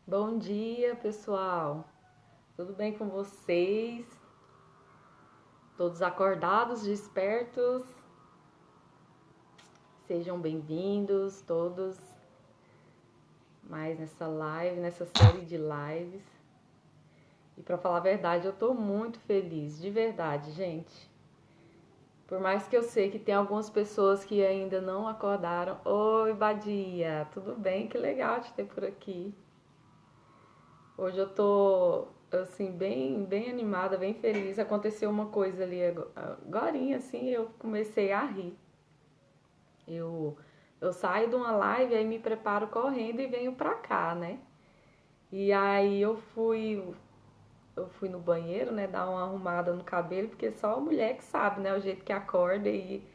Bom dia, pessoal. Tudo bem com vocês? Todos acordados, despertos? Sejam bem-vindos todos mais nessa live, nessa série de lives. E para falar a verdade, eu tô muito feliz, de verdade, gente. Por mais que eu sei que tem algumas pessoas que ainda não acordaram. Oi, Badia, tudo bem? Que legal te ter por aqui. Hoje eu tô, assim, bem animada, bem feliz. Aconteceu uma coisa ali agorinha, assim, eu comecei a rir. Eu, eu saio de uma live, aí me preparo correndo e venho pra cá, né? E aí eu fui no banheiro, né, dar uma arrumada no cabelo, porque só a mulher que sabe, né, o jeito que acorda e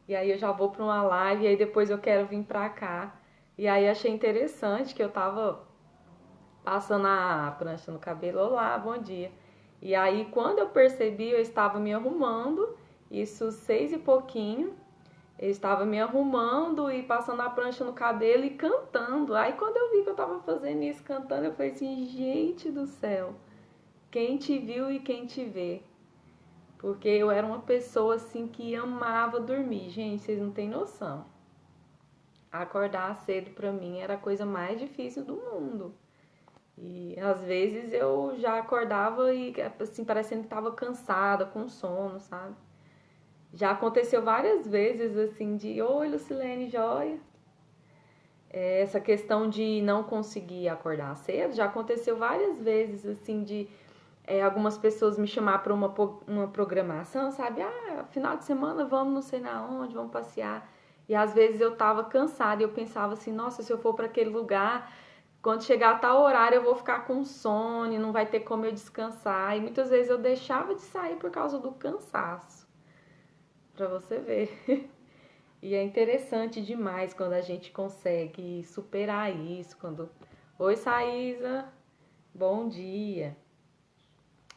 aí eu já vou pra uma live e aí depois eu quero vir pra cá. E aí achei interessante que eu tava passando a prancha no cabelo. Olá, bom dia. E aí, quando eu percebi, eu estava me arrumando, isso 6 e pouquinho, eu estava me arrumando e passando a prancha no cabelo e cantando. Aí, quando eu vi que eu estava fazendo isso, cantando, eu falei assim: gente do céu, quem te viu e quem te vê? Porque eu era uma pessoa assim que amava dormir. Gente, vocês não têm noção. Acordar cedo pra mim era a coisa mais difícil do mundo. E às vezes eu já acordava e assim, parecendo que tava cansada, com sono, sabe? Já aconteceu várias vezes assim de oi, Lucilene, joia. Essa questão de não conseguir acordar cedo já aconteceu várias vezes assim de algumas pessoas me chamar para uma programação, sabe? Ah, final de semana vamos não sei na onde, vamos passear. E às vezes eu tava cansada e eu pensava assim, nossa, se eu for para aquele lugar, quando chegar a tal horário eu vou ficar com sono, não vai ter como eu descansar. E muitas vezes eu deixava de sair por causa do cansaço, pra você ver. E é interessante demais quando a gente consegue superar isso, quando... Oi, Saísa, bom dia.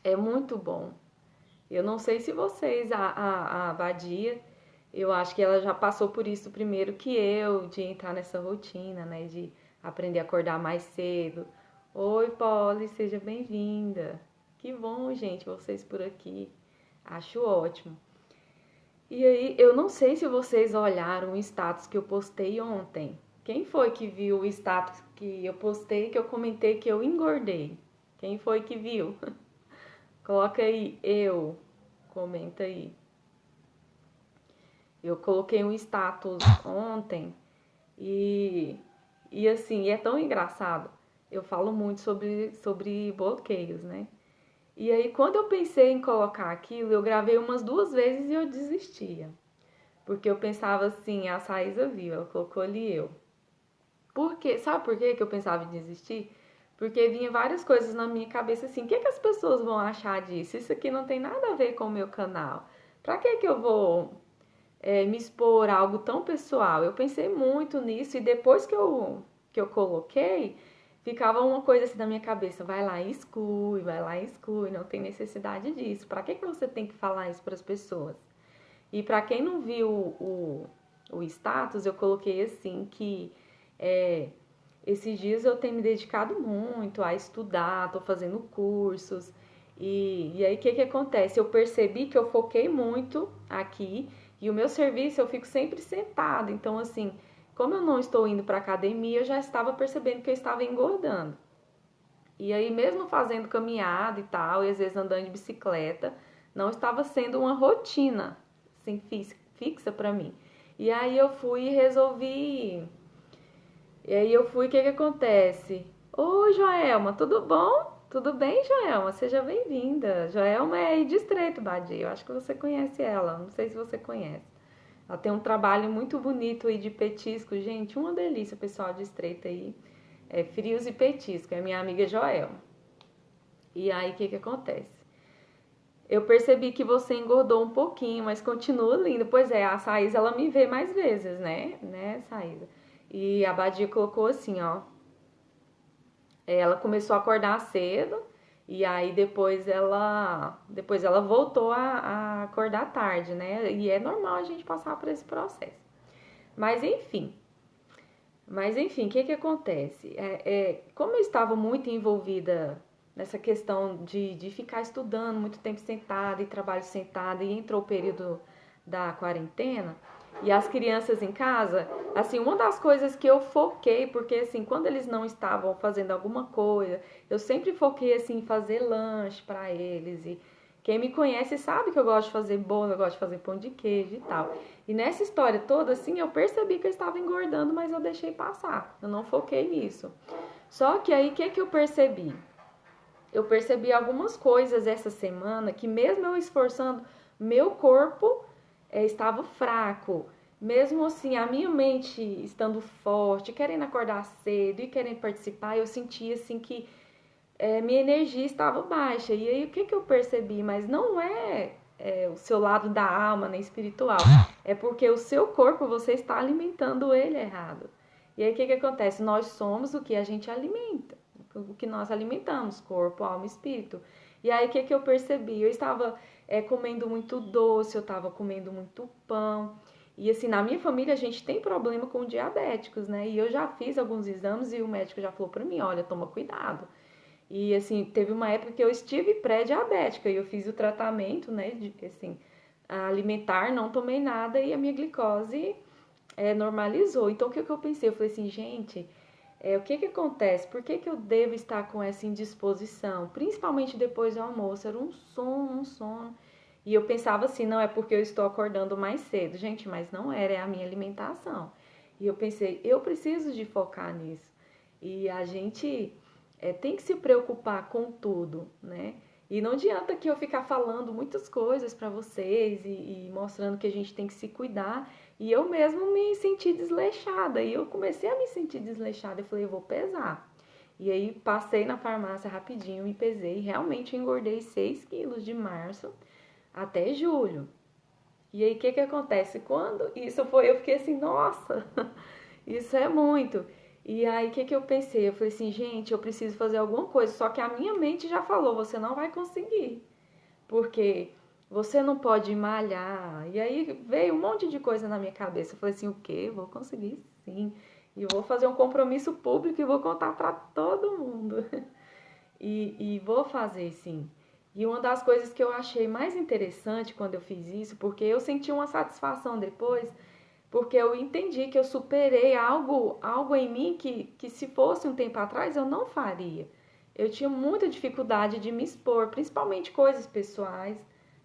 É muito bom. Eu não sei se vocês, a Badia, eu acho que ela já passou por isso primeiro que eu, de entrar nessa rotina, né? De aprender a acordar mais cedo. Oi, Polly, seja bem-vinda. Que bom, gente, vocês por aqui. Acho ótimo. E aí, eu não sei se vocês olharam o status que eu postei ontem. Quem foi que viu o status que eu postei, que eu comentei que eu engordei? Quem foi que viu? Coloca aí, eu. Comenta aí. Eu coloquei um status ontem e, e assim, é tão engraçado. Eu falo muito sobre bloqueios, né? E aí, quando eu pensei em colocar aquilo, eu gravei umas 2 vezes e eu desistia. Porque eu pensava assim, a Saísa viu, ela colocou ali eu. Por quê? Sabe por quê que eu pensava em desistir? Porque vinha várias coisas na minha cabeça assim, o que, que as pessoas vão achar disso? Isso aqui não tem nada a ver com o meu canal. Pra que eu vou me expor a algo tão pessoal? Eu pensei muito nisso e depois que eu coloquei, ficava uma coisa assim na minha cabeça, vai lá e exclui, não tem necessidade disso. Pra que você tem que falar isso para as pessoas? E para quem não viu o status, eu coloquei assim que é, esses dias eu tenho me dedicado muito a estudar, tô fazendo cursos. E aí o que acontece? Eu percebi que eu foquei muito aqui e o meu serviço eu fico sempre sentada. Então, assim, como eu não estou indo para academia, eu já estava percebendo que eu estava engordando. E aí, mesmo fazendo caminhada e tal, e às vezes andando de bicicleta, não estava sendo uma rotina assim, fixa para mim. E aí eu fui e resolvi. E aí eu fui, o que acontece? Ô, Joelma, tudo bom? Tudo bem, Joelma? Seja bem-vinda. Joelma é aí de Estreito, Badia. Eu acho que você conhece ela. Não sei se você conhece. Ela tem um trabalho muito bonito aí de petisco. Gente, uma delícia, pessoal de Estreito aí. É frios e petisco. É minha amiga Joelma. E aí, o que acontece? Eu percebi que você engordou um pouquinho, mas continua linda. Pois é, a Saísa, ela me vê mais vezes, né, Saísa? E a Badia colocou assim, ó. Ela começou a acordar cedo e aí depois ela voltou a acordar tarde, né? E é normal a gente passar por esse processo. Mas enfim, Mas enfim, o que que acontece? Como eu estava muito envolvida nessa questão de ficar estudando muito tempo sentada e trabalho sentada, e entrou o período da quarentena e as crianças em casa, assim, uma das coisas que eu foquei, porque assim, quando eles não estavam fazendo alguma coisa, eu sempre foquei assim em fazer lanche para eles. E quem me conhece sabe que eu gosto de fazer bolo, eu gosto de fazer pão de queijo e tal. E nessa história toda, assim, eu percebi que eu estava engordando, mas eu deixei passar. Eu não foquei nisso. Só que aí, o que que eu percebi? Eu percebi algumas coisas essa semana que mesmo eu esforçando, meu corpo estava fraco. Mesmo assim, a minha mente estando forte, querendo acordar cedo e querendo participar, eu sentia assim que minha energia estava baixa. E aí o que que eu percebi? Mas não é o seu lado da alma, nem espiritual. É porque o seu corpo, você está alimentando ele errado. E aí o que que acontece? Nós somos o que a gente alimenta. O que nós alimentamos, corpo, alma e espírito. E aí o que que eu percebi? Eu estava comendo muito doce, eu estava comendo muito pão. E assim, na minha família a gente tem problema com diabéticos, né? E eu já fiz alguns exames e o médico já falou pra mim, olha, toma cuidado. E assim, teve uma época que eu estive pré-diabética e eu fiz o tratamento, né, de, assim, alimentar, não tomei nada e a minha glicose normalizou. Então, o que eu pensei? Eu falei assim, gente, o que que acontece? Por que que eu devo estar com essa indisposição? Principalmente depois do almoço, era um sono, um sono. E eu pensava assim, não é porque eu estou acordando mais cedo. Gente, mas não era, é a minha alimentação. E eu pensei, eu preciso de focar nisso. E a gente tem que se preocupar com tudo, né? E não adianta que eu ficar falando muitas coisas para vocês e mostrando que a gente tem que se cuidar. E eu mesmo me senti desleixada. E eu comecei a me sentir desleixada. Eu falei, eu vou pesar. E aí passei na farmácia rapidinho, me pesei. E realmente engordei 6 quilos de março até julho. E aí o que que acontece? Quando isso foi, eu fiquei assim, nossa, isso é muito. E aí, o que que eu pensei? Eu falei assim, gente, eu preciso fazer alguma coisa. Só que a minha mente já falou, você não vai conseguir. Porque você não pode malhar. E aí veio um monte de coisa na minha cabeça. Eu falei assim, o quê? Vou conseguir sim. E eu vou fazer um compromisso público e vou contar para todo mundo. E vou fazer sim. E uma das coisas que eu achei mais interessante quando eu fiz isso, porque eu senti uma satisfação depois, porque eu entendi que eu superei algo em mim que se fosse um tempo atrás eu não faria. Eu tinha muita dificuldade de me expor, principalmente coisas pessoais,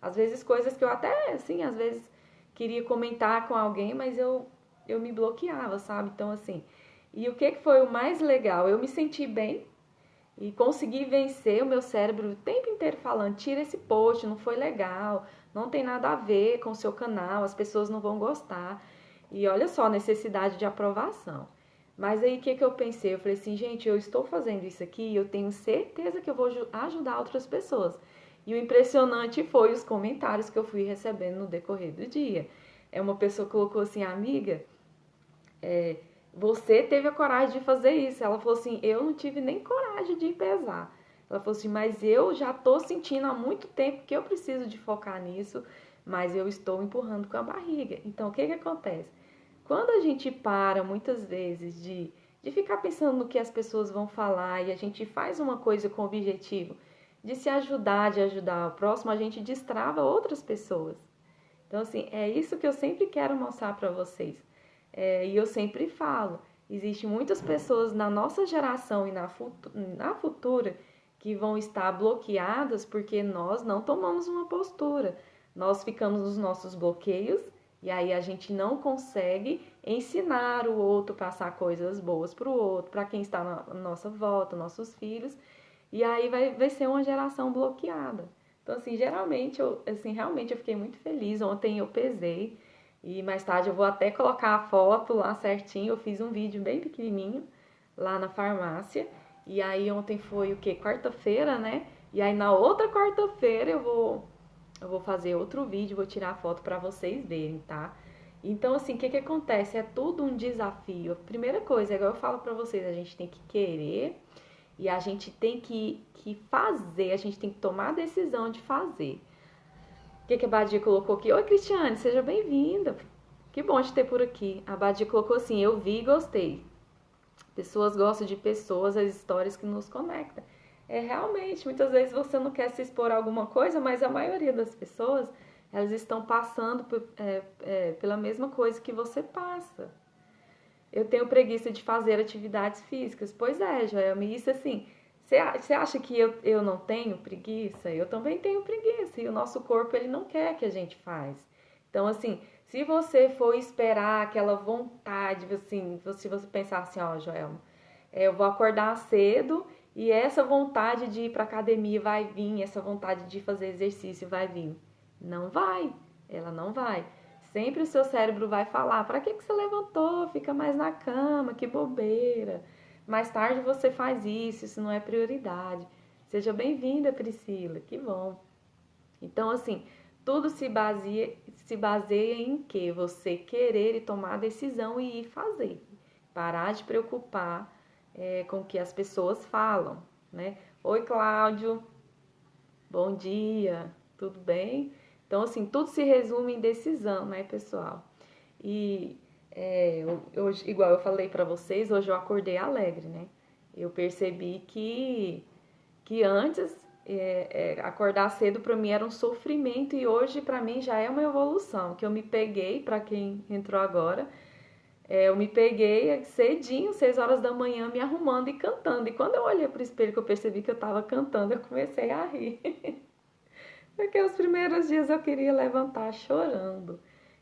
às vezes coisas que eu até, assim, às vezes queria comentar com alguém, mas eu me bloqueava, sabe? Então, assim, e o que foi o mais legal? Eu me senti bem e consegui vencer o meu cérebro o tempo inteiro falando, tira esse post, não foi legal, não tem nada a ver com o seu canal, as pessoas não vão gostar. E olha só a necessidade de aprovação. Mas aí o que eu pensei? Eu falei assim, gente, eu estou fazendo isso aqui e eu tenho certeza que eu vou ajudar outras pessoas. E o impressionante foi os comentários que eu fui recebendo no decorrer do dia. Uma pessoa colocou assim, amiga, você teve a coragem de fazer isso. Ela falou assim, eu não tive nem coragem de pesar. Ela falou assim, mas eu já tô sentindo há muito tempo que eu preciso de focar nisso, mas eu estou empurrando com a barriga. Então, o que que acontece? Quando a gente para, muitas vezes, de ficar pensando no que as pessoas vão falar e a gente faz uma coisa com o objetivo de se ajudar, de ajudar o próximo, a gente destrava outras pessoas. Então, assim, é isso que eu sempre quero mostrar para vocês. E eu sempre falo, existem muitas pessoas na nossa geração e na futura que vão estar bloqueadas porque nós não tomamos uma postura. Nós ficamos nos nossos bloqueios e aí a gente não consegue ensinar o outro, passar coisas boas para o outro, para quem está na nossa volta, nossos filhos. E aí vai ser uma geração bloqueada. Então, assim, geralmente, realmente eu fiquei muito feliz. Ontem eu pesei e mais tarde eu vou até colocar a foto lá certinho. Eu fiz um vídeo bem pequenininho lá na farmácia. E aí ontem foi o quê? Quarta-feira, né? E aí na outra quarta-feira eu vou fazer outro vídeo, vou tirar a foto para vocês verem, tá? Então, assim, o que que acontece? É tudo um desafio. A primeira coisa, igual eu falo para vocês, a gente tem que querer e a gente tem que fazer, a gente tem que tomar a decisão de fazer. O que que a Badia colocou aqui? Oi, Cristiane, seja bem-vinda. Que bom te ter por aqui. A Badia colocou assim, eu vi e gostei. Pessoas gostam de pessoas, as histórias que nos conectam. Realmente, muitas vezes você não quer se expor a alguma coisa, mas a maioria das pessoas, elas estão passando pela mesma coisa que você passa. Eu tenho preguiça de fazer atividades físicas. Pois é, Joelma, isso assim, você acha que eu não tenho preguiça? Eu também tenho preguiça, e o nosso corpo, ele não quer que a gente faz. Então, assim, se você for esperar aquela vontade, assim, se você pensar assim, ó, Joelma, eu vou acordar cedo e essa vontade de ir para academia vai vir, essa vontade de fazer exercício vai vir. Não vai, ela não vai. Sempre o seu cérebro vai falar: para que você levantou? Fica mais na cama, que bobeira. Mais tarde você faz isso não é prioridade. Seja bem-vinda, Priscila, que bom. Então, assim, tudo se baseia em que você querer e tomar a decisão e ir fazer. Parar de preocupar com o que as pessoas falam, né? Oi, Cláudio, bom dia, tudo bem? Então, assim, tudo se resume em decisão, né, pessoal? E hoje, igual eu falei pra vocês, hoje eu acordei alegre, né? Eu percebi que antes acordar cedo pra mim era um sofrimento e hoje pra mim já é uma evolução, que eu me peguei, pra quem entrou agora, eu me peguei cedinho, 6 horas da manhã, me arrumando e cantando. E quando eu olhei pro espelho que eu percebi que eu tava cantando, eu comecei a rir. Porque os primeiros dias eu queria levantar chorando.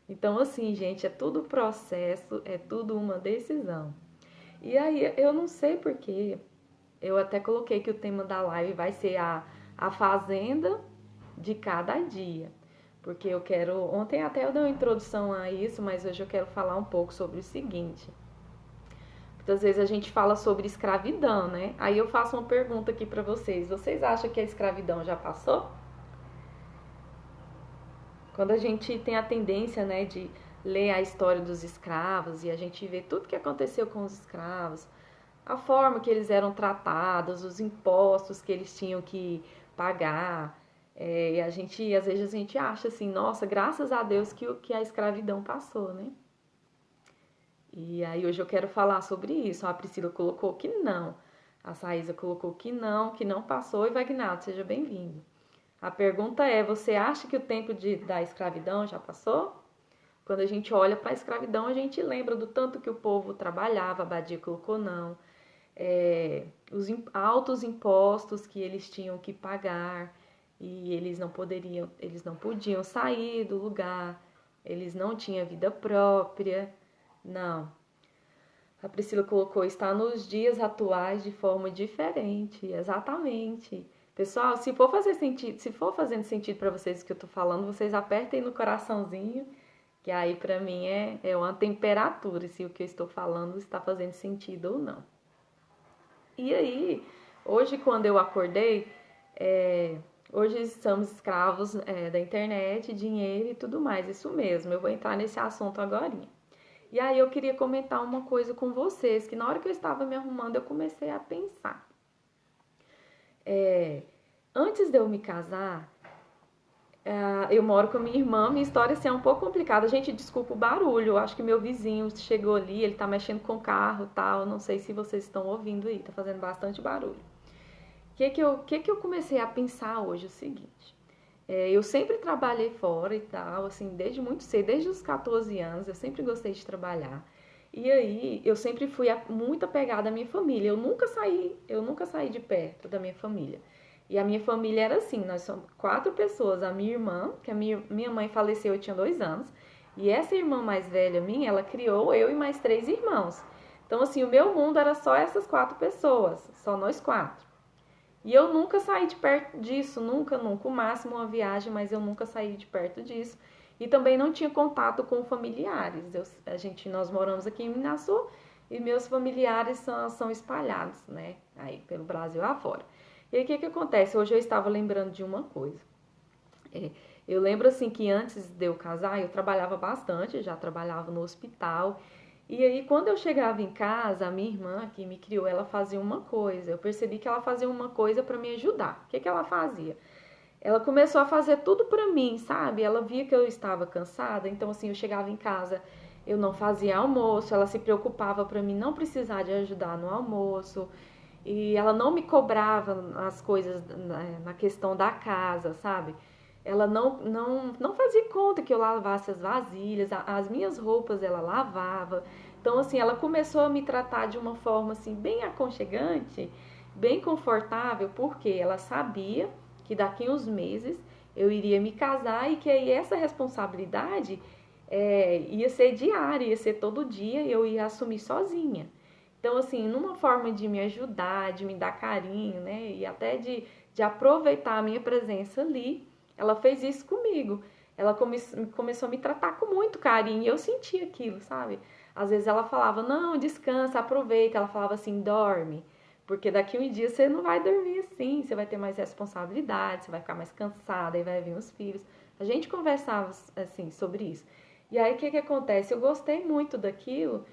Então, assim, gente, é tudo processo, é tudo uma decisão. E aí, eu não sei porquê, eu até coloquei que o tema da live vai ser a fazenda de cada dia. Porque eu quero. Ontem até eu dei uma introdução a isso, mas hoje eu quero falar um pouco sobre o seguinte. Muitas vezes a gente fala sobre escravidão, né? Aí eu faço uma pergunta aqui pra vocês. Vocês acham que a escravidão já passou? Quando a gente tem a tendência, né, de ler a história dos escravos e a gente vê tudo que aconteceu com os escravos, a forma que eles eram tratados, os impostos que eles tinham que pagar, e a gente, às vezes a gente acha assim, nossa, graças a Deus que a escravidão passou, né? E aí hoje eu quero falar sobre isso. A Priscila colocou que não, a Saísa colocou que não passou, e Vagnaldo, seja bem-vindo. A pergunta é: você acha que o tempo da escravidão já passou? Quando a gente olha para a escravidão, a gente lembra do tanto que o povo trabalhava, a Badia colocou não, os altos impostos que eles tinham que pagar e eles não podiam sair do lugar, eles não tinham vida própria, não. A Priscila colocou: está nos dias atuais de forma diferente, exatamente. Pessoal, se for fazer sentido, se for fazendo sentido para vocês o que eu tô falando, vocês apertem no coraçãozinho, que aí para mim é uma temperatura, se o que eu estou falando está fazendo sentido ou não. E aí, hoje quando eu acordei, hoje estamos escravos da internet, dinheiro e tudo mais, isso mesmo, eu vou entrar nesse assunto agorinha. E aí eu queria comentar uma coisa com vocês, que na hora que eu estava me arrumando, eu comecei a pensar. Antes de eu me casar, eu moro com a minha irmã, minha história assim, é um pouco complicada. Gente, desculpa o barulho, eu acho que meu vizinho chegou ali, ele tá mexendo com o carro e tal, não sei se vocês estão ouvindo aí, tá fazendo bastante barulho. O que eu comecei a pensar hoje? O seguinte, eu sempre trabalhei fora e tal, assim, desde muito cedo, desde os 14 anos, eu sempre gostei de trabalhar. E aí, eu sempre fui muito apegada à minha família. Eu nunca saí de perto da minha família. E a minha família era assim, nós somos 4 pessoas. A minha irmã, que a minha mãe faleceu, eu tinha 2 anos. E essa irmã mais velha minha, ela criou eu e mais 3 irmãos. Então, assim, o meu mundo era só essas 4 pessoas, só nós 4. E eu nunca saí de perto disso, nunca. O máximo uma viagem, mas eu nunca saí de perto disso. E também não tinha contato com familiares. Nós moramos aqui em Minaçu e meus familiares são espalhados, né? Aí pelo Brasil afora. E aí o que acontece? Hoje eu estava lembrando de uma coisa. Eu lembro assim que antes de eu casar, eu trabalhava bastante, já trabalhava no hospital. E aí quando eu chegava em casa, a minha irmã que me criou, ela fazia uma coisa. Eu percebi que ela fazia uma coisa para me ajudar. O que ela fazia? Ela começou a fazer tudo pra mim, sabe? Ela via que eu estava cansada, então assim, eu chegava em casa, eu não fazia almoço, ela se preocupava para mim não precisar de ajudar no almoço, e ela não me cobrava as coisas na questão da casa, sabe? Ela não fazia conta que eu lavasse as vasilhas, as minhas roupas ela lavava. Então, assim, ela começou a me tratar de uma forma, assim, bem aconchegante, bem confortável, porque ela sabia que daqui uns meses eu iria me casar e que aí essa responsabilidade ia ser diária, ia ser todo dia, eu ia assumir sozinha. Então, assim, numa forma de me ajudar, de me dar carinho, né? E até de aproveitar a minha presença ali, ela fez isso comigo. Ela começou a me tratar com muito carinho e eu senti aquilo, sabe? Às vezes ela falava, não, descansa, aproveita. Ela falava assim, dorme. Porque daqui um dia você não vai dormir assim, você vai ter mais responsabilidade, você vai ficar mais cansada, aí vai vir os filhos. A gente conversava assim sobre isso. E aí o que acontece? Eu gostei muito daquilo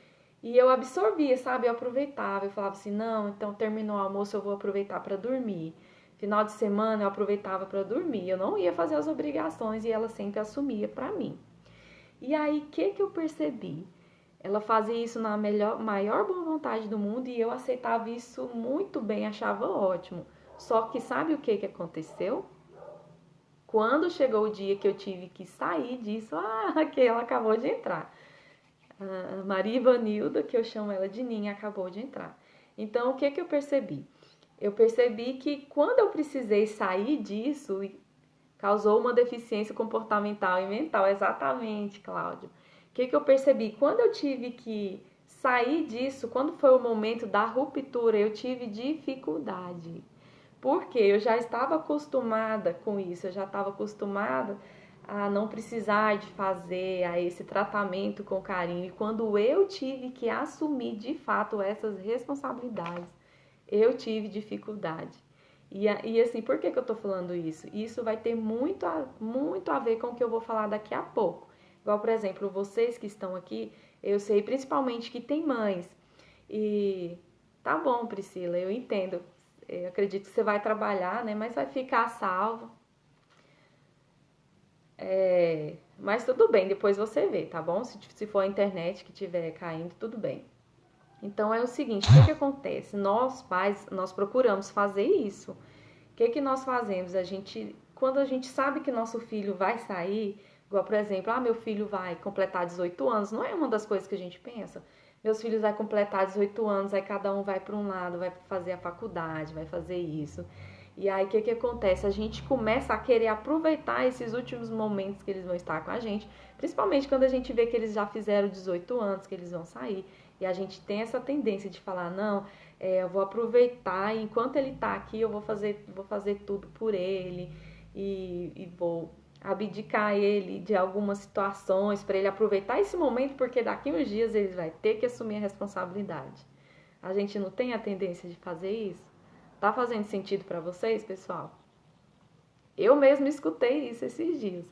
e eu absorvia, sabe? Eu aproveitava, eu falava assim, não, então terminou o almoço, eu vou aproveitar para dormir. Final de semana eu aproveitava para dormir. Eu não ia fazer as obrigações e ela sempre assumia para mim. E aí o que eu percebi? Ela fazia isso na maior boa vontade do mundo e eu aceitava isso muito bem, achava ótimo. Só que sabe o que aconteceu? Quando chegou o dia que eu tive que sair disso, que ela acabou de entrar. A Maria Ivanilda, que eu chamo ela de Ninha, acabou de entrar. Então, o que eu percebi? Eu percebi que quando eu precisei sair disso, causou uma deficiência comportamental e mental. Exatamente, Cláudio. O que eu percebi? Quando eu tive que sair disso, quando foi o momento da ruptura, eu tive dificuldade. Porque eu já estava acostumada com isso, eu já estava acostumada a não precisar de fazer a esse tratamento com carinho. E quando eu tive que assumir de fato essas responsabilidades, eu tive dificuldade. E assim, por que eu tô falando isso? Isso vai ter muito a ver com o que eu vou falar daqui a pouco. Igual, por exemplo, vocês que estão aqui, eu sei principalmente que tem mães. E tá bom, Priscila, eu entendo. Eu acredito que você vai trabalhar, né? Mas vai ficar salvo. Mas tudo bem, depois você vê, tá bom? Se for a internet que estiver caindo, tudo bem. Então é o seguinte, o que acontece? Nós pais, nós procuramos fazer isso. O que nós fazemos? Quando a gente sabe que nosso filho vai sair, igual por exemplo, meu filho vai completar 18 anos, não é uma das coisas que a gente pensa. Meus filhos vai completar 18 anos, aí cada um vai para um lado, vai fazer a faculdade, vai fazer isso. E aí o que acontece? A gente começa a querer aproveitar esses últimos momentos que eles vão estar com a gente, principalmente quando a gente vê que eles já fizeram 18 anos, que eles vão sair. E a gente tem essa tendência de falar, não, eu vou aproveitar, e enquanto ele tá aqui, eu vou fazer tudo por ele e vou abdicar ele de algumas situações para ele aproveitar esse momento, porque daqui uns dias ele vai ter que assumir a responsabilidade. A gente não tem a tendência de fazer isso? Tá fazendo sentido para vocês, pessoal? Eu mesmo escutei isso esses dias,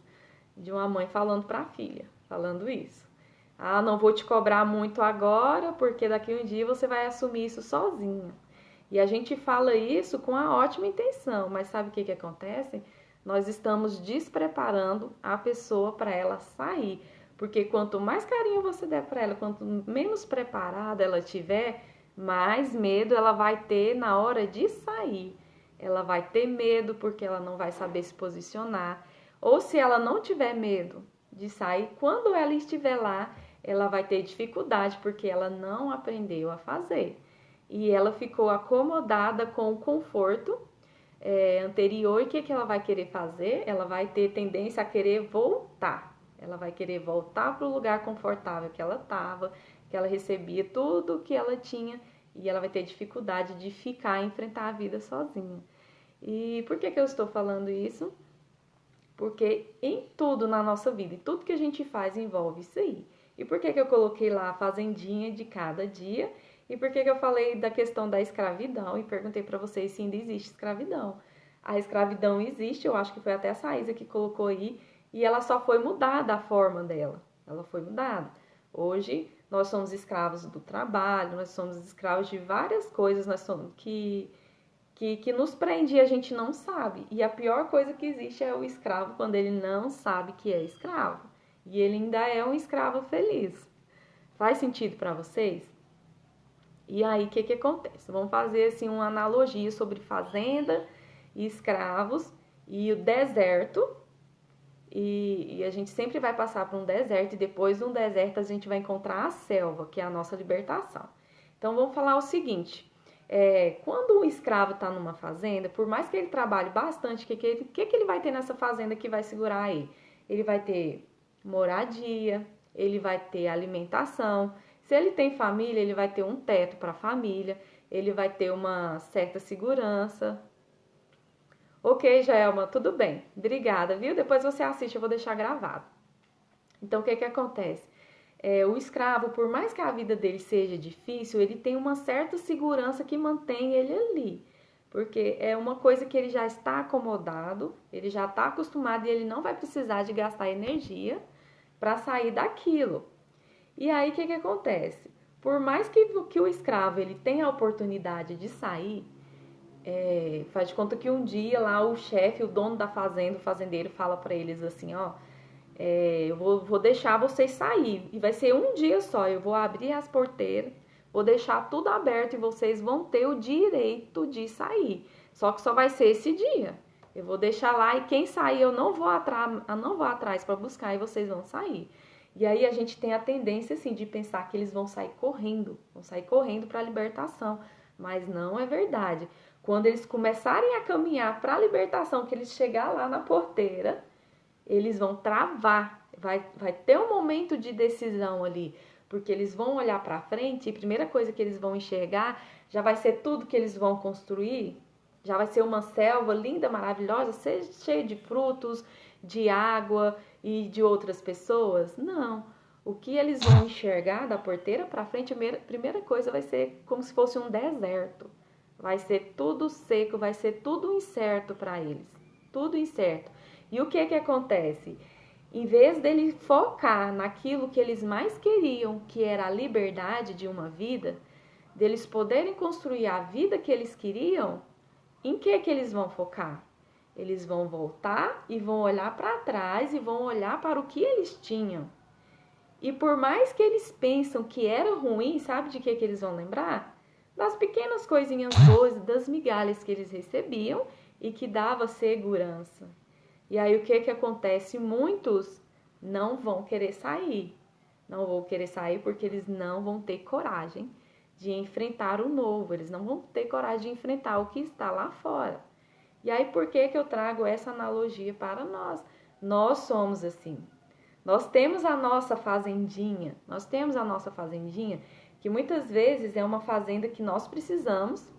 de uma mãe falando para a filha, falando isso. Não vou te cobrar muito agora, porque daqui um dia você vai assumir isso sozinha. E a gente fala isso com a ótima intenção, mas sabe o que acontece? Nós estamos despreparando a pessoa para ela sair. Porque quanto mais carinho você der para ela, quanto menos preparada ela tiver, mais medo ela vai ter na hora de sair. Ela vai ter medo porque ela não vai saber se posicionar. Ou se ela não tiver medo de sair, quando ela estiver lá, ela vai ter dificuldade porque ela não aprendeu a fazer. E ela ficou acomodada com o conforto anterior. E o que ela vai querer fazer? Ela vai ter tendência a querer voltar. Ela vai querer voltar para o lugar confortável que ela estava, que ela recebia tudo que ela tinha, e ela vai ter dificuldade de ficar e enfrentar a vida sozinha. E por que eu estou falando isso? Porque em tudo na nossa vida, em tudo que a gente faz envolve isso aí. E por que eu coloquei lá a fazendinha de cada dia? E por que eu falei da questão da escravidão e perguntei para vocês se ainda existe escravidão? A escravidão existe, eu acho que foi até a Saísa que colocou aí, e ela só foi mudada a forma dela. Ela foi mudada. Hoje nós somos escravos do trabalho, nós somos escravos de várias coisas, nós somos que nos prende e a gente não sabe. E a pior coisa que existe é o escravo quando ele não sabe que é escravo. E ele ainda é um escravo feliz. Faz sentido para vocês? E aí, o que acontece? Vamos fazer assim uma analogia sobre fazenda e escravos e o deserto. E a gente sempre vai passar por um deserto e depois de um deserto a gente vai encontrar a selva, que é a nossa libertação. Então, vamos falar o seguinte. Quando um escravo está numa fazenda, por mais que ele trabalhe bastante, o que ele vai ter nessa fazenda que vai segurar ele? Ele vai ter moradia, ele vai ter alimentação. Se ele tem família, ele vai ter um teto para a família, ele vai ter uma certa segurança. Ok, Jaelma, tudo bem. Obrigada, viu? Depois você assiste, eu vou deixar gravado. Então, o que acontece? O escravo, por mais que a vida dele seja difícil, ele tem uma certa segurança que mantém ele ali. Porque é uma coisa que ele já está acomodado, ele já está acostumado e ele não vai precisar de gastar energia para sair daquilo. E aí, o que acontece? Por mais que o escravo ele tenha a oportunidade de sair, faz de conta que um dia lá o chefe, o dono da fazenda, o fazendeiro, fala para eles assim, ó, eu vou deixar vocês sair, e vai ser um dia só, eu vou abrir as porteiras, vou deixar tudo aberto e vocês vão ter o direito de sair, só que só vai ser esse dia. Eu vou deixar lá e quem sair eu não vou atrás para buscar e vocês vão sair. E aí a gente tem a tendência assim de pensar que eles vão sair correndo para a libertação, mas não é verdade. Quando eles começarem a caminhar para a libertação, que eles chegar lá na porteira, eles vão travar. Vai ter um momento de decisão ali, porque eles vão olhar para frente e a primeira coisa que eles vão enxergar já vai ser tudo que eles vão construir. Já vai ser uma selva linda, maravilhosa, cheia de frutos, de água e de outras pessoas? Não. O que eles vão enxergar da porteira para frente, a primeira coisa vai ser como se fosse um deserto. Vai ser tudo seco, vai ser tudo incerto para eles. Tudo incerto. E o que acontece? Em vez deles focar naquilo que eles mais queriam, que era a liberdade de uma vida, deles poderem construir a vida que eles queriam, em que eles vão focar? Eles vão voltar e vão olhar para trás e vão olhar para o que eles tinham. E por mais que eles pensam que era ruim, sabe de que eles vão lembrar? Das pequenas coisinhas boas, das migalhas que eles recebiam e que dava segurança. E aí o que acontece? Muitos não vão querer sair. Não vão querer sair porque eles não vão ter coragem de enfrentar o novo. Eles não vão ter coragem de enfrentar o que está lá fora. E aí por que eu trago essa analogia para nós? Nós somos assim. Nós temos a nossa fazendinha. Que muitas vezes é uma fazenda que nós precisamos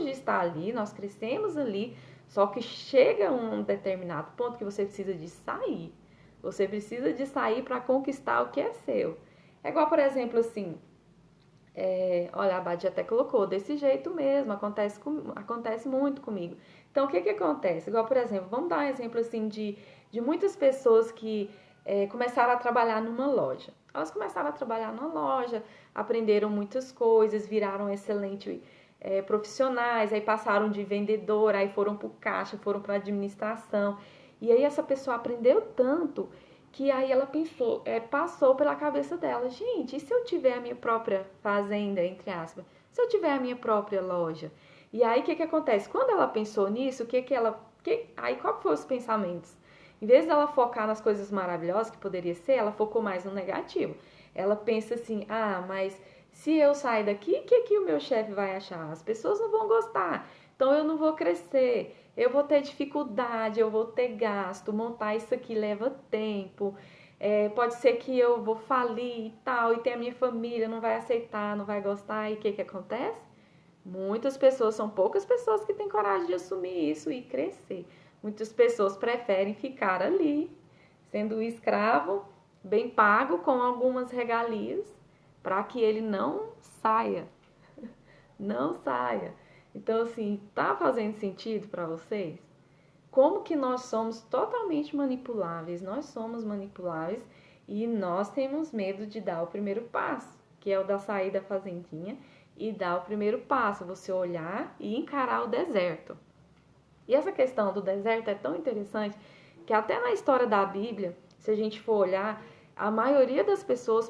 de estar ali, nós crescemos ali, só que chega um determinado ponto que você precisa de sair. Você precisa de sair para conquistar o que é seu. É igual, por exemplo, assim, olha, a Badi até colocou, desse jeito mesmo, acontece muito comigo. Então, o que acontece? Igual, por exemplo, vamos dar um exemplo assim de muitas pessoas que começaram a trabalhar numa loja. Elas começaram a trabalhar numa loja, aprenderam muitas coisas, viraram excelentes profissionais, aí passaram de vendedor, aí foram para o caixa, foram para a administração. E aí essa pessoa aprendeu tanto que aí ela pensou, passou pela cabeça dela, gente, e se eu tiver a minha própria fazenda, entre aspas, se eu tiver a minha própria loja? E aí o que acontece? Quando ela pensou nisso, aí qual foram os pensamentos? Em vez dela focar nas coisas maravilhosas que poderia ser, ela focou mais no negativo. Ela pensa assim, mas se eu sair daqui, o que o meu chefe vai achar? As pessoas não vão gostar, então eu não vou crescer, eu vou ter dificuldade, eu vou ter gasto, montar isso aqui leva tempo, pode ser que eu vou falir e tal, e tem a minha família, não vai aceitar, não vai gostar, e o que acontece? Muitas pessoas, são poucas pessoas que têm coragem de assumir isso e crescer. Muitas pessoas preferem ficar ali, sendo escravo, bem pago, com algumas regalias, para que ele não saia. Não saia. Então, assim, tá fazendo sentido para vocês? Como que nós somos totalmente manipuláveis? Nós somos manipuláveis e nós temos medo de dar o primeiro passo, que é o da sair da fazendinha e dar o primeiro passo, você olhar e encarar o deserto. E essa questão do deserto é tão interessante que até na história da Bíblia, se a gente for olhar, A maioria das pessoas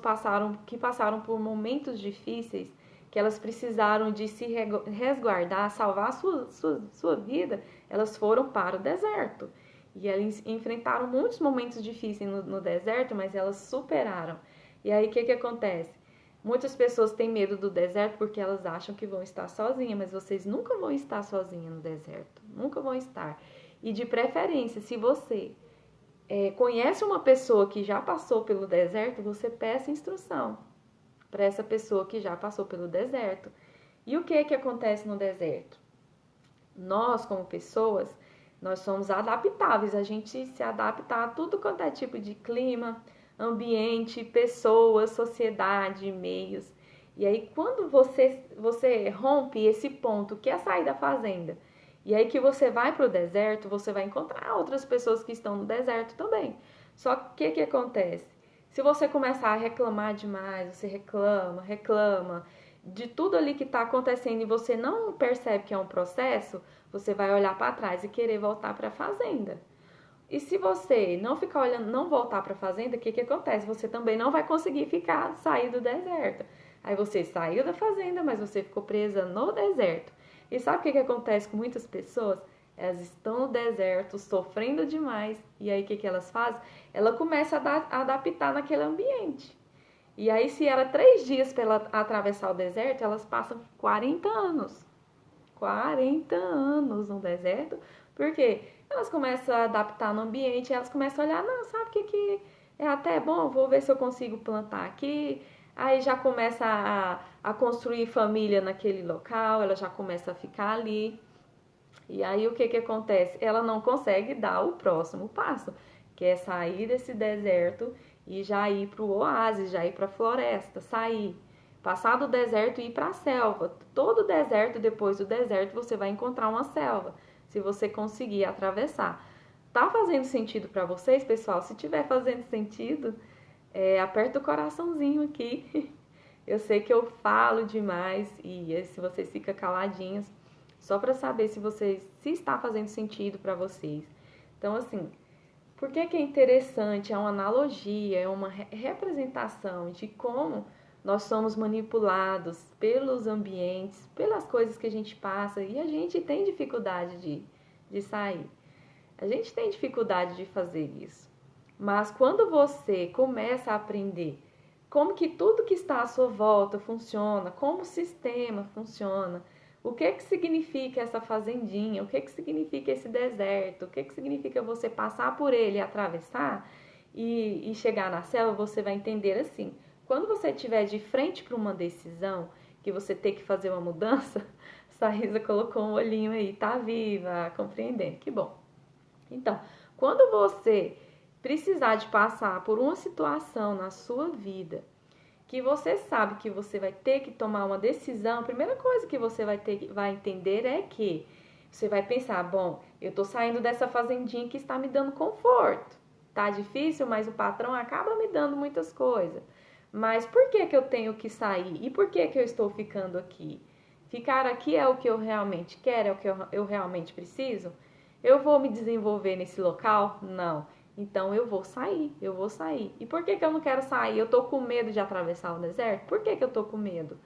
que passaram por momentos difíceis, que elas precisaram de se resguardar, salvar a sua vida, elas foram para o deserto. E elas enfrentaram muitos momentos difíceis no deserto, mas elas superaram. E aí o que acontece? Muitas pessoas têm medo do deserto porque elas acham que vão estar sozinhas, mas vocês nunca vão estar sozinhas no deserto. Nunca vão estar. E de preferência, se você conhece uma pessoa que já passou pelo deserto, você peça instrução para essa pessoa que já passou pelo deserto. E o que acontece no deserto? Nós, como pessoas, nós somos adaptáveis, a gente se adapta a tudo quanto é tipo de clima, ambiente, pessoas, sociedade, meios. E aí, quando você rompe esse ponto, que é sair da fazenda, e aí que você vai para o deserto, você vai encontrar outras pessoas que estão no deserto também. Só que o que acontece? Se você começar a reclamar demais, você reclama de tudo ali que está acontecendo e você não percebe que é um processo, você vai olhar para trás e querer voltar para a fazenda. E se você não ficar olhando, não voltar para a fazenda, o que acontece? Você também não vai conseguir sair do deserto. Aí você saiu da fazenda, mas você ficou presa no deserto. E sabe o que acontece com muitas pessoas? Elas estão no deserto, sofrendo demais. E aí o que elas fazem? Ela começa a adaptar naquele ambiente. E aí, se ela 3 dias para ela atravessar o deserto, elas passam 40 anos. 40 anos no deserto. Por quê? Elas começam a adaptar no ambiente, elas começam a olhar, não, sabe o que é até bom? Vou ver se eu consigo plantar aqui. Aí já começa a construir família naquele local, ela já começa a ficar ali. E aí o que acontece? Ela não consegue dar o próximo passo, que é sair desse deserto e já ir para o oásis, já ir para a floresta, sair. Passar do deserto e ir para a selva. Todo deserto, depois do deserto, você vai encontrar uma selva, se você conseguir atravessar. Tá fazendo sentido para vocês, pessoal? Se tiver fazendo sentido, aperta o coraçãozinho aqui. Eu sei que eu falo demais e se vocês ficam caladinhos, só para saber se está fazendo sentido para vocês. Então, assim, por que é interessante? É uma analogia, é uma representação de como nós somos manipulados pelos ambientes, pelas coisas que a gente passa e a gente tem dificuldade de sair. A gente tem dificuldade de fazer isso. Mas quando você começa a aprender como que tudo que está à sua volta funciona, como o sistema funciona, o que significa essa fazendinha, o que significa esse deserto, o que significa você passar por ele e atravessar e chegar na selva, você vai entender assim. Quando você estiver de frente para uma decisão, que você tem que fazer uma mudança, Sarisa colocou um olhinho aí, tá viva, compreendendo, que bom. Então, quando você precisar de passar por uma situação na sua vida, que você sabe que você vai ter que tomar uma decisão, a primeira coisa que você vai entender é que você vai pensar, bom, eu tô saindo dessa fazendinha que está me dando conforto. Tá difícil, mas o patrão acaba me dando muitas coisas. Mas por que eu tenho que sair? E por que eu estou ficando aqui? Ficar aqui é o que eu realmente quero? É o que eu realmente preciso? Eu vou me desenvolver nesse local? Não. Então eu vou sair. E por que eu não quero sair? Eu tô com medo de atravessar o deserto? Por que eu tô com medo?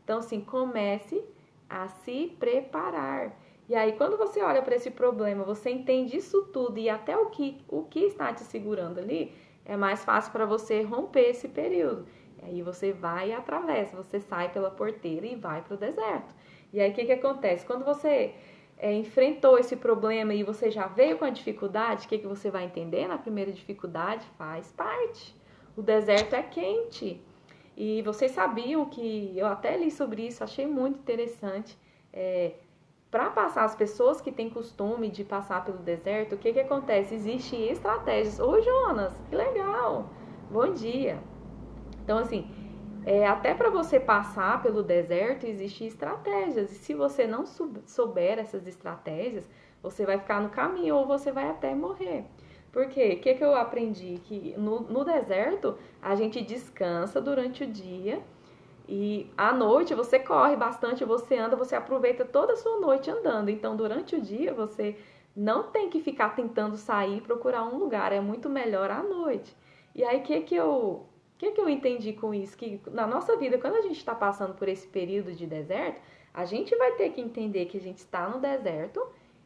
Então, assim, comece a se preparar. E aí, quando você olha para esse problema, você entende isso tudo e até o que está te segurando ali, é mais fácil para você romper esse período. E aí você vai e atravessa, você sai pela porteira e vai para o deserto. E aí, o que acontece? Quando você enfrentou esse problema e você já veio com a dificuldade, o que você vai entender na primeira dificuldade? Faz parte. O deserto é quente. E vocês sabiam que, eu até li sobre isso, achei muito interessante, para passar as pessoas que têm costume de passar pelo deserto, o que acontece? Existem estratégias. Ô Jonas, que legal! Bom dia! Então, assim, até para você passar pelo deserto, existem estratégias. E se você não souber essas estratégias, você vai ficar no caminho ou você vai até morrer. Por quê? O que eu aprendi? Que no deserto, a gente descansa durante o dia e à noite você corre bastante, você anda, você aproveita toda a sua noite andando. Então, durante o dia, você não tem que ficar tentando sair e procurar um lugar. É muito melhor à noite. E aí, o que que eu entendi com isso? Que na nossa vida, quando a gente está passando por esse período de deserto, a gente vai ter que entender que a gente está no deserto,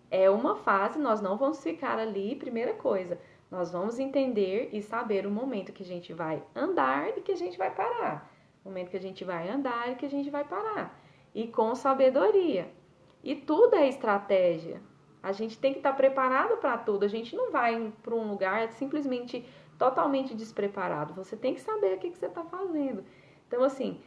é uma fase, nós não vamos ficar ali, primeira coisa, nós vamos entender e saber o momento que a gente vai andar e que a gente vai parar. O momento que a gente vai andar e que a gente vai parar. E com sabedoria. E tudo é estratégia. A gente tem que estar preparado para tudo. A gente não vai para um lugar simplesmente totalmente despreparado. Você tem que saber o que você está fazendo. Então, assim,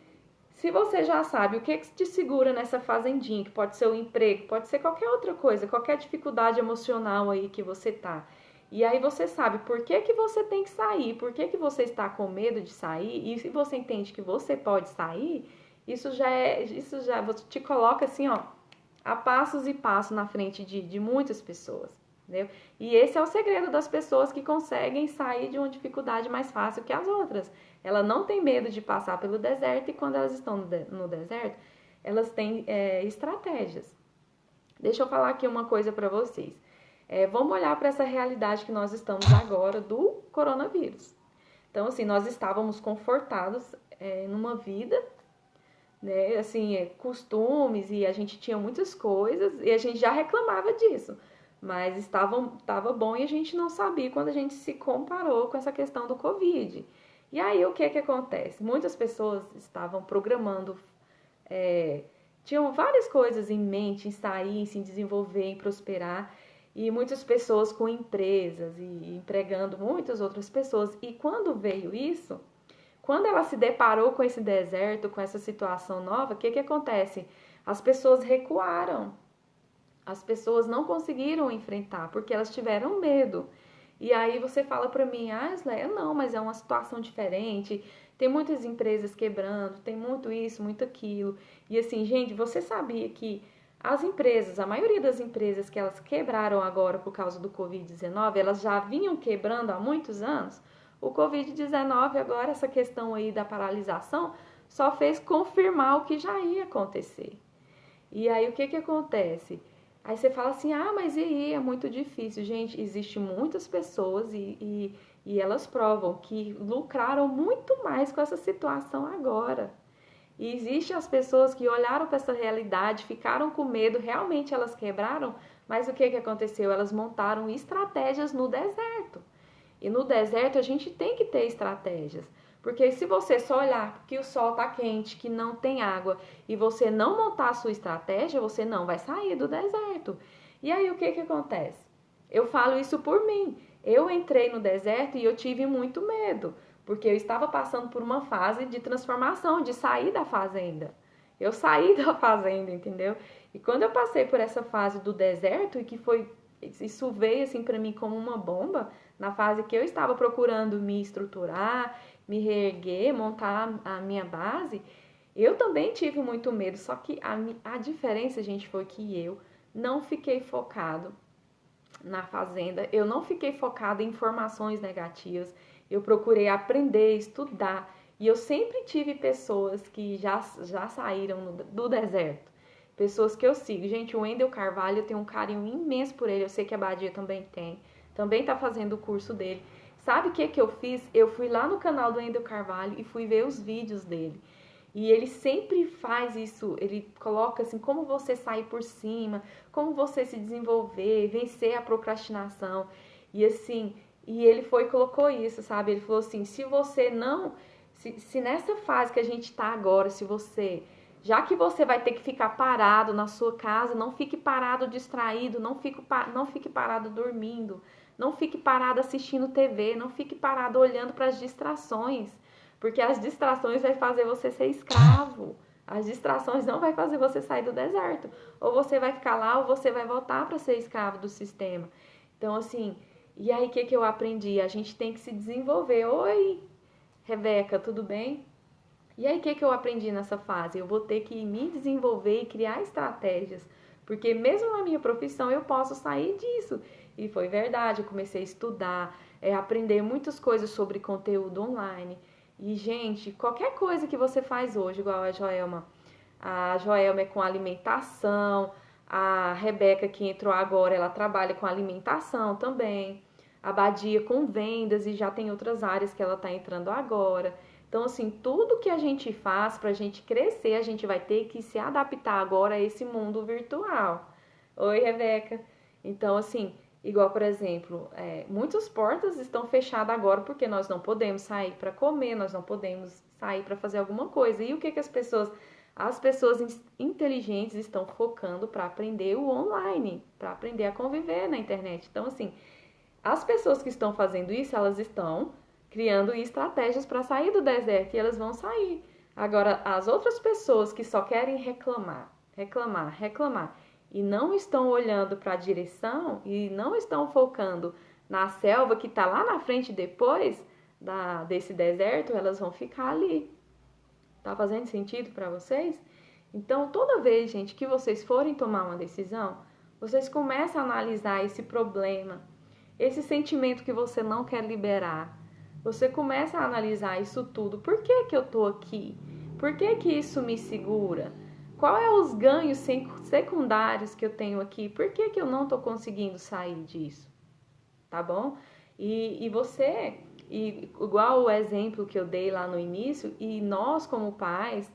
se você já sabe o que te segura nessa fazendinha, que pode ser o emprego, pode ser qualquer outra coisa, qualquer dificuldade emocional aí que você tá. E aí você sabe por que que você tem que sair, por que que você está com medo de sair, e se você entende que você pode sair, isso já te coloca assim, ó, a passos e passos na frente de muitas pessoas, entendeu? E esse é o segredo das pessoas que conseguem sair de uma dificuldade mais fácil que as outras. Ela não tem medo de passar pelo deserto e quando elas estão no deserto, elas têm estratégias. Deixa eu falar aqui uma coisa para vocês. Vamos olhar para essa realidade que nós estamos agora do coronavírus. Então, assim, nós estávamos confortados numa vida, né, assim, costumes, e a gente tinha muitas coisas e a gente já reclamava disso, mas estava bom e a gente não sabia quando a gente se comparou com essa questão do Covid. E aí o que que acontece? Muitas pessoas estavam programando, é, tinham várias coisas em mente, em sair, em se desenvolver, em prosperar, e muitas pessoas com empresas e empregando muitas outras pessoas. E quando veio isso, quando ela se deparou com esse deserto, com essa situação nova, o que que acontece? As pessoas recuaram. As pessoas não conseguiram enfrentar porque elas tiveram medo. E aí você fala para mim, Asleia, não, mas é uma situação diferente. Tem muitas empresas quebrando, tem muito isso, muito aquilo. E assim, gente, você sabia que as empresas, a maioria das empresas que elas quebraram agora por causa do Covid-19, elas já vinham quebrando há muitos anos? O Covid-19, agora, essa questão aí da paralisação, só fez confirmar o que já ia acontecer. E aí, o que que acontece? Aí você fala assim, mas e aí, é muito difícil. Gente, existem muitas pessoas e elas provam que lucraram muito mais com essa situação agora. E existem as pessoas que olharam para essa realidade, ficaram com medo, realmente elas quebraram, mas o que que aconteceu? Elas montaram estratégias no deserto. E no deserto a gente tem que ter estratégias. Porque se você só olhar que o sol está quente, que não tem água, e você não montar a sua estratégia, você não vai sair do deserto. E aí o que que acontece? Eu falo isso por mim. Eu entrei no deserto e eu tive muito medo, porque eu estava passando por uma fase de transformação, de sair da fazenda. Eu saí da fazenda, entendeu? E quando eu passei por essa fase do deserto, e que foi, isso veio assim para mim como uma bomba, na fase que eu estava procurando me estruturar, me reerguer, montar a minha base, eu também tive muito medo. Só que a diferença, gente, foi que eu não fiquei focado na fazenda, eu não fiquei focado em informações negativas, eu procurei aprender, estudar, e eu sempre tive pessoas que já saíram do deserto, pessoas que eu sigo. Gente, o Wendel Carvalho, eu tenho um carinho imenso por ele, eu sei que a Badia também tá fazendo o curso dele. Sabe o que que eu fiz? Eu fui lá no canal do Wendel Carvalho e fui ver os vídeos dele. E ele sempre faz isso, ele coloca assim, como você sair por cima, como você se desenvolver, vencer a procrastinação. E assim, e ele colocou isso, sabe? Ele falou assim, se você não, se nessa fase que a gente tá agora, se você, já que você vai ter que ficar parado na sua casa, não fique parado distraído, não fique parado dormindo, não fique parado assistindo TV, não fique parado olhando para as distrações. Porque as distrações vai fazer você ser escravo. As distrações não vai fazer você sair do deserto. Ou você vai ficar lá ou você vai voltar para ser escravo do sistema. Então, assim, e aí o que que eu aprendi? A gente tem que se desenvolver. Oi, Rebeca, tudo bem? E aí o que que eu aprendi nessa fase? Eu vou ter que me desenvolver e criar estratégias. Porque mesmo na minha profissão eu posso sair disso. E foi verdade, eu comecei a estudar, aprender muitas coisas sobre conteúdo online. E, gente, qualquer coisa que você faz hoje, igual a Joelma é com alimentação, a Rebeca que entrou agora, ela trabalha com alimentação também. a Badia com vendas e já tem outras áreas que ela está entrando agora. Então, assim, tudo que a gente faz para a gente crescer, a gente vai ter que se adaptar agora a esse mundo virtual. Oi, Rebeca. Então, assim, igual, por exemplo, muitas portas estão fechadas agora porque nós não podemos sair para comer, nós não podemos sair para fazer alguma coisa. E o que as pessoas inteligentes estão focando para aprender o online, para aprender a conviver na internet. Então, assim, as pessoas que estão fazendo isso, elas estão criando estratégias para sair do deserto e elas vão sair. Agora, as outras pessoas que só querem reclamar, reclamar, reclamar e não estão olhando para a direção e não estão focando na selva que está lá na frente depois desse deserto, elas vão ficar ali. Tá fazendo sentido para vocês? Então, toda vez, gente, que vocês forem tomar uma decisão, vocês começam a analisar esse problema, esse sentimento que você não quer liberar. Você começa a analisar isso tudo. Por que que eu tô aqui? Por que que isso me segura? Qual é os ganhos secundários que eu tenho aqui? Por que que eu não tô conseguindo sair disso? Tá bom? E você, igual o exemplo que eu dei lá no início, e nós como pais,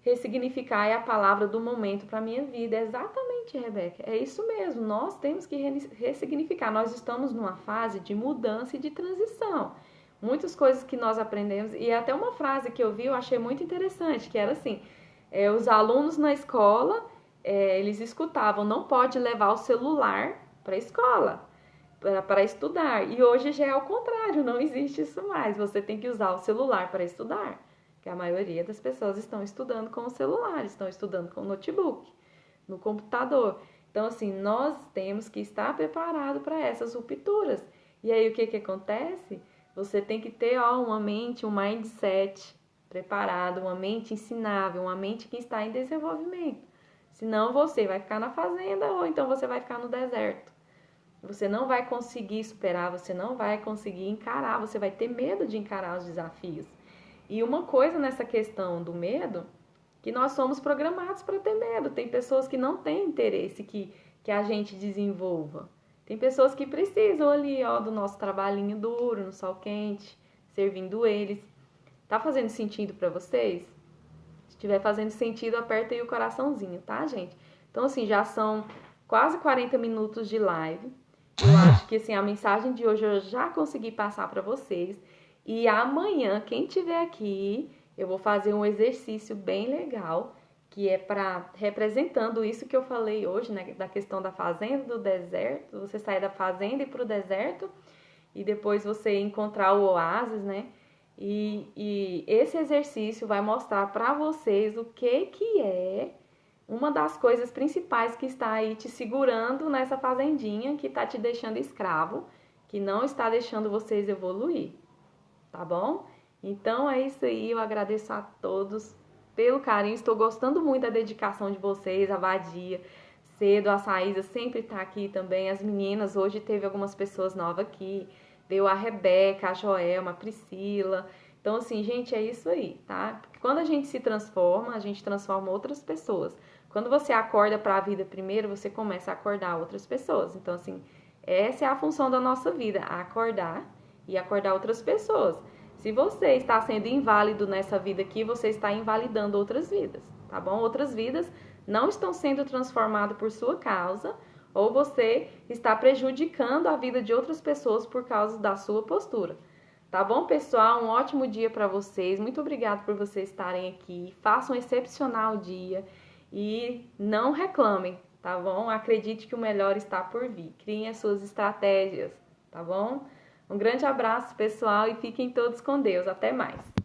ressignificar é a palavra do momento para a minha vida. Exatamente, Rebeca. É isso mesmo. Nós temos que ressignificar. Nós estamos numa fase de mudança e de transição. Muitas coisas que nós aprendemos. E até uma frase que eu vi, eu achei muito interessante, que era assim, os alunos na escola, eles escutavam, não pode levar o celular para a escola, para estudar. E hoje já é o contrário, não existe isso mais. Você tem que usar o celular para estudar. Que a maioria das pessoas estão estudando com o celular, estão estudando com o notebook, no computador. Então, assim, nós temos que estar preparados para essas rupturas. E aí, o que acontece? Você tem que ter uma mente, um mindset preparado, uma mente ensinável, uma mente que está em desenvolvimento. Senão, você vai ficar na fazenda ou então você vai ficar no deserto. Você não vai conseguir superar, você não vai conseguir encarar, você vai ter medo de encarar os desafios. E uma coisa nessa questão do medo, que nós somos programados para ter medo. Tem pessoas que não têm interesse que a gente desenvolva. Tem pessoas que precisam ali, do nosso trabalhinho duro, no sol quente, servindo eles. Tá fazendo sentido para vocês? Se estiver fazendo sentido, aperta aí o coraçãozinho, tá, gente? Então, assim, já são quase 40 minutos de live. Eu acho que, assim, a mensagem de hoje eu já consegui passar para vocês. E amanhã, quem tiver aqui, eu vou fazer um exercício bem legal, que é para representando isso que eu falei hoje, né, da questão da fazenda, do deserto, você sair da fazenda e para o deserto, e depois você encontrar o oásis, né? E esse exercício vai mostrar para vocês o que é uma das coisas principais que está aí te segurando nessa fazendinha, que está te deixando escravo, que não está deixando vocês evoluir. Tá bom? Então é isso aí, eu agradeço a todos pelo carinho, estou gostando muito da dedicação de vocês, a Badia, cedo, a Saísa sempre tá aqui também, as meninas, hoje teve algumas pessoas novas aqui, veio a Rebeca, a Joelma, a Priscila, então assim, gente, é isso aí, tá? Porque quando a gente se transforma, a gente transforma outras pessoas. Quando você acorda para a vida primeiro, você começa a acordar outras pessoas. Então assim, essa é a função da nossa vida, acordar e acordar outras pessoas. Se você está sendo inválido nessa vida aqui, você está invalidando outras vidas, tá bom? Outras vidas não estão sendo transformadas por sua causa, ou você está prejudicando a vida de outras pessoas por causa da sua postura. Tá bom, pessoal? Um ótimo dia para vocês. Muito obrigada por vocês estarem aqui. Façam um excepcional dia e não reclamem, tá bom? Acredite que o melhor está por vir. Criem as suas estratégias, tá bom? Um grande abraço, pessoal, e fiquem todos com Deus. Até mais!